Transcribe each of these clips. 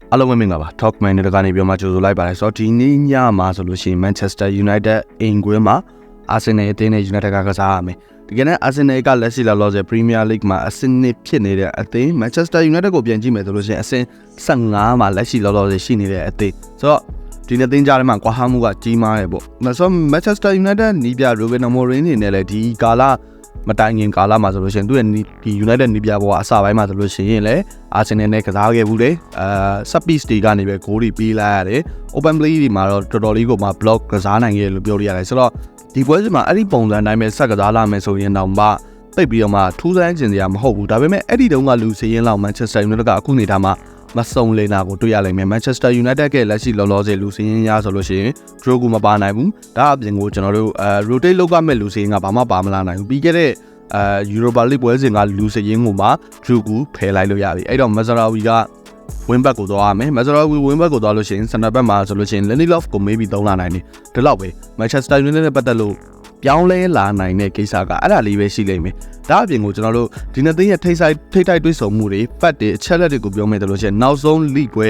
အားလုံးပဲမင်္ဂလာပါ Talk Man တွေကနေပြောမှကြိုဆိုလိုက်ပါတယ်ဆိုတော့ဒီနေ့ညမှာဆိုလို့ရှိရင် Manchester United အင်ကွင်းမှာ Arsenal အသင်းနဲ့ United ကစားရမယ်ဒီကနေ့ Arsenal ကလက်ရှိလာလို့ဆို Premier League မှာအဆင့်နှစ်ဖြစ်နေတဲ့အသင်း Manchester United ကိုပြန်ကြည့်မယ်ဆိုလို့ရှိရင်အဆင့်15မှာလက်ရှိလာလို့ရှိနေတဲ့အသင်းဆိုတော့ဒီနေ့တင်ကြတဲ့မှာကွာဟမှုကကြီးမားတယ်ပေါ့ဆိုတော့ Manchester United နီးပြ Ruben Amorim နေနဲ့လည်းဒီကာလမတိုင်ခင်ကာလမှာဆိုလို့ရှိရင်သူရဲ့ဒီ United နီးပြဘောကအစပိုင်းမှာဆိုလို့ရှိရင်လည်း Arsenal နဲ့ကစားခဲ့ဘူးလေset piece တွေကနေပဲဂိုးတွေပေးလိုက်ရတယ် open play တွေမှာတော့တော်တော်လေးကိုမှ block ကစားနိုင်ခဲ့လို့ပြောလို့ရတယ်ဆိုတော့ဒီပွဲစဉ်မှာအဲ့ဒီပုံစံတိုင်းပဲဆက်ကစားလာမယ်ဆိုရင်တော့တိတ်ပြီးတော့မှထူးဆန်းခြင်းစရာမဟုတ်ဘူးဒါပေမဲ့အဲ့ဒီတုန်းကလူစည်ရင်လောက် Manchester United ကအခုနေတာမှာမစုံလင်တာကိုတွေ့ရလိမ့်မယ် Manchester United ကလက်ရှိလောလောဆယ်လူစည်ရင်ရဆိုလို့ရှိရင် draw ကိုမပါနိုင်ဘူးဒါအပြင်ကိုကျွန်တော်တို့ rotate လုပ်ရမယ့်လူစည်ရင်ကဘာမှပါမလာနိုင်ဘူးပြီးခဲ့တဲ့Europa League ပွဲစဉ်ကလူစည်ရင်ကိုမှ draw ကိုဖယ်လိုက်လို့ရပြီအဲ့တော့ Mazraoui က win back ကိုသွားရမယ် Mazraoui win back ကိုသွားလို့ရှိရင် center back မှာဆိုလို့ရှိရင် Lindelof ကို maybe သုံးလာနိုင်တယ်ဒီလောက်ပဲ Manchester United နဲ့ပတ်သက်လို့ပြောင်းလဲလာနိုင်တဲ့ကိစ္စကအဲ့ဒါလေးပဲရှိလိမ့်မယ်ဒါအပြင်ကိုကျွန်တော်တို့ဒီနေ့သိရဲ့ထိတိုက်တွေးဆုံမှုတွေဖတ်တွေအချက်လက်တွေကိုပြောမယ်ဆိုလို့ရှိရင်နောက်ဆုံး league ပွဲ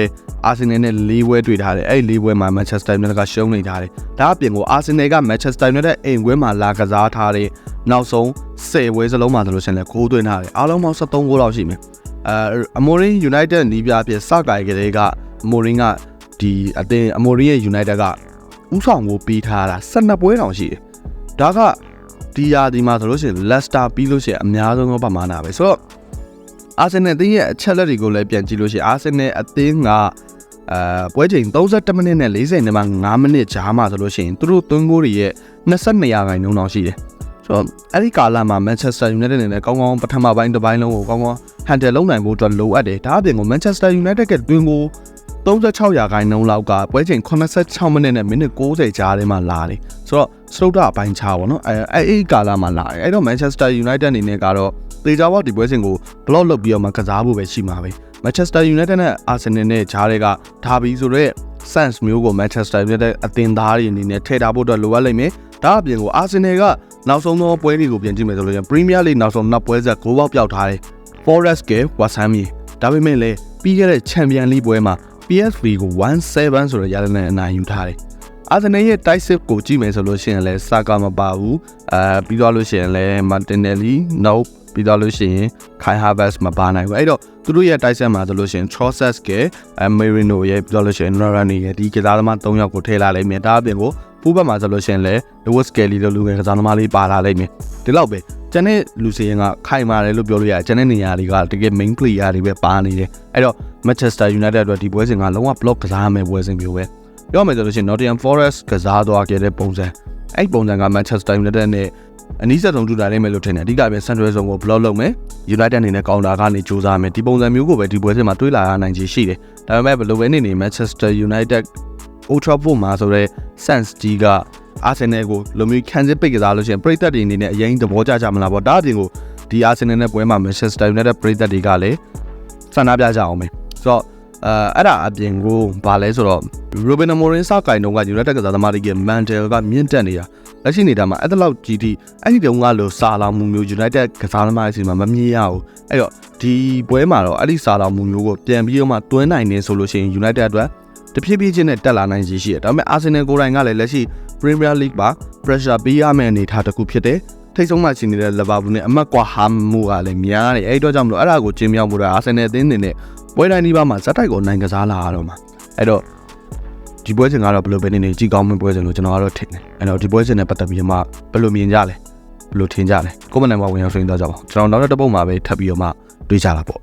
Arsenal နဲ့4ပွဲတွေ့ထားတယ်အဲ့ဒီ4ပွဲမှာ Manchester United ကရှုံးနေထားတယ်ဒါအပြင်ကို Arsenal က Manchester United အိမ်ကွင်းမှာလာကစားထားတဲ့နောက်ဆုံး10ပွဲစလုံးမှာဆိုလို့ရှိရင်လည်းဂိုးသွင်းထားတယ်အားလုံးပေါင်း73ဂိုးလောက်ရှိမယ်Amorim United နီးပြပြစကိုင်ကလေးက Amorim ကဒီအသင်း Amorim ရဲ့ United ကဥဆောင်ကိုပေးထားတာ12ပွဲတောင်ရှိတယ်ဒါကဒီယာဒီမှာဆိုလို့ရှိရင် Leicester ပြီးလို့ရှိရင်အများဆုံးသောပမာဏပဲဆိုတော့ Arsenal အသင်းရဲ့အချက်လက်တွေကိုလည်းပြန်ကြည့်လို့ရှိရင် Arsenal အသင်းကပွဲချိန်32မိနစ်နဲ့40နဲ့မှ5မိနစ်ကြားမှာဆိုလို့ရှိရင်သူတို့သွင်းဂိုးတွေရဲ့22ရာခိုင်နှုန်းတောင်ရှိတယ်ဆိုတော့အဲ့ဒီကာလမှာ Manchester United နဲ့ကောင်းကောင်းပထမပိုင်းတစ်ပိုင်းလုံးကိုကောင်းကောင်း handle လုပ်နိုင်ဖို့အတွက်လိုအပ်တယ်ဒါအပြင်ကို Manchester United ကသွင်းဂိုး36ရာခိုင်နှုန်းလောက်ကပွဲချိန်86မိနစ်နဲ့မိနစ်90ကြားထဲမှာလာတယ်ဆိုတော့စတုတ္ထအပိုင်းခြားပေါ့နော်အဲ့ကာလမှာလာတယ်အဲ့တော့ Manchester United အနေနဲ့ကတော့သေချာပေါက်ဒီပွဲစဉ်ကို block လုပ်ပြီးတော့မှကစားဖို့ပဲရှိမှာပဲ Manchester United နဲ့ Arsenal နဲ့ဂျားတွေကဒါဘီဆိုတော့ sense မျိုးကို Manchester United အသင်းသားတွေအနေနဲ့ထည့်ထားဖို့အတွက်လိုအပ်လိမ့်မယ်ဒါအပြင်ကို Arsenal ကနောက်ဆုံးသောပွဲတွေကိုပြင်ကြည့်မယ်ဆိုလို့ရင် Premier League နောက်ဆုံးနှစ်ပွဲဆက်ဂိုးပေါက်ပြောက်ထားတယ် Forest က West Ham ဒါပေမဲ့လည်းပြီးခဲ့တဲ့ Champion League ပွဲမှာPSV ကို 1-7 ဆိုတော့ရတဲ့နဲ့အနိုင်ယူထားတယ်။ Arsenal ရဲ့ tight save ကိုကြည့်မယ်ဆိုလို့ရှိရင်လည်း Saka မပါဘူး။ပြီးတော့လို့ရှိရင်လည်း Martinelli no ပြီးတော့လို့ရှိရင် Kai Havertz မပါနိုင်ဘူး။အဲ့တော့သူတို့ရဲ့ tight save မှာဆိုလို့ရှိရင် Trossard က Merino ရဲ့ပြီးတော့လို့ရှိရင် Varane ရဲ့ဒီကစားသမား3ယောက်ကိုထည့်လာလိမ့်မယ်။ဒါအပြင်ကိုဖူးဘက်မှာဆိုလို့ရှိရင်လည်း Lewis Kelly တို့လူငယ်ကစားသမားလေးပါလာလိမ့်မယ်။ဒီလောက်ပဲကျန်တဲ့လူစီရင်ကခိုင်မာတယ်လို့ပြောလို့ရတယ်ကျန်တဲ့နေရာတွေကတကယ် main player တွေပဲပါနေတယ်အဲ့တော့ Manchester United အတွက်ဒီပွဲစဉ်ကလုံးဝ block ကစားရမယ့်ပွဲစဉ်မျိုးပဲပြောမယ်ဆိုလို့ရှိရင် Nottingham Forest ကစားသွားခဲ့တဲ့ပုံစံအဲ့ပုံစံက Manchester United နဲ့အနီးစပ်ဆုံးတူတာလိမ့်မယ်လို့ထင်တယ်အဓိကပဲ Central Zone ကို block လုပ်မယ် United အနေနဲ့ counter ကနေကြိုးစားမယ်ဒီပုံစံမျိုးကိုပဲဒီပွဲစဉ်မှာတွေးလာရနိုင်ချေရှိတယ်ဒါပေမဲ့ဘယ်လိုပဲနေ Manchester United Old Trafford မှာဆိုတော့ sense ကြီးကArsenal ကိုလိုမျိုးခံစစ်ပိတ်ကစားလို့ရှိရင်ပရိသတ်တွေအနေနဲ့အရင်သဘောကျကြမလားပေါ့ဒါအပြင်ကိုဒီ Arsenal နဲ့ပွဲမှာ Manchester United ပရိသတ်တွေကလည်းဆန္ဒပြကြအောင်မယ်ဆိုတော့အဲ့ဒါအပြင်ကိုဘာလဲဆိုတော့ Ruben Amorim စကိုင်တုန်းက United ကစားသမားတွေရဲ့ mental ကမြင့်တက်နေတာလက်ရှိနေတာမှာအဲ့လောက်ကြီးဒီအဲ့ဒီတုန်းကလို့စာလောင်မှုမျိုး United ကစားသမားတွေစီမှာမမြင်ရဘူးအဲ့တော့ဒီပွဲမှာတော့အဲ့ဒီစာလောင်မှုမျိုးကိုပြန်ပြီးတော့မှတွန်းနိုင်နေဆိုလို့ရှိရင် United အတွက်တဖြည်းဖြည်းချင်းနဲ့တက်လာနိုင်ရှိတယ်ဒါပေမဲ့ Arsenal ကိုယ်တိုင်ကလည်းလက်ရှိ Premier League မှာ pressure ပေးရမယ့်အနေအထားတစ်ခုဖြစ်တယ်ထိတ်ဆုံးမှရှိနေတဲ့ Liverpool နဲ့အမတ်ကွာဟာမှုကလည်းများတယ်အဲ့ဒီတော့ကြောင့်မလို့အဲ့ဒါကိုကျင်းမြောက်ဖို့တော့ Arsenal အသင်းနေနဲ့ပွဲတိုင်းဒီပါမှာဇက်တိုက်ကိုနိုင်ကစားလာရတော့မှာအဲ့တော့ဒီပွဲစဉ်ကတော့ဘယ်လိုပဲနေကြည့်ကောင်းမယ့်ပွဲစဉ်လို့ကျွန်တော်ကတော့ထင်တယ်အဲ့တော့ဒီပွဲစဉ်နဲ့ပတ်သက်ပြီးမှဘယ်လိုမြင်ကြလဲဘယ်လိုထင်ကြလဲကိုမနိုင်မှာဝင်ရောက်ဆွေးနွေးကြပါဦးကျွန်တော်နောက်တစ်ပုတ်မှာပဲထပ်ပြီးတော့မှတွေးကြတာပေါ့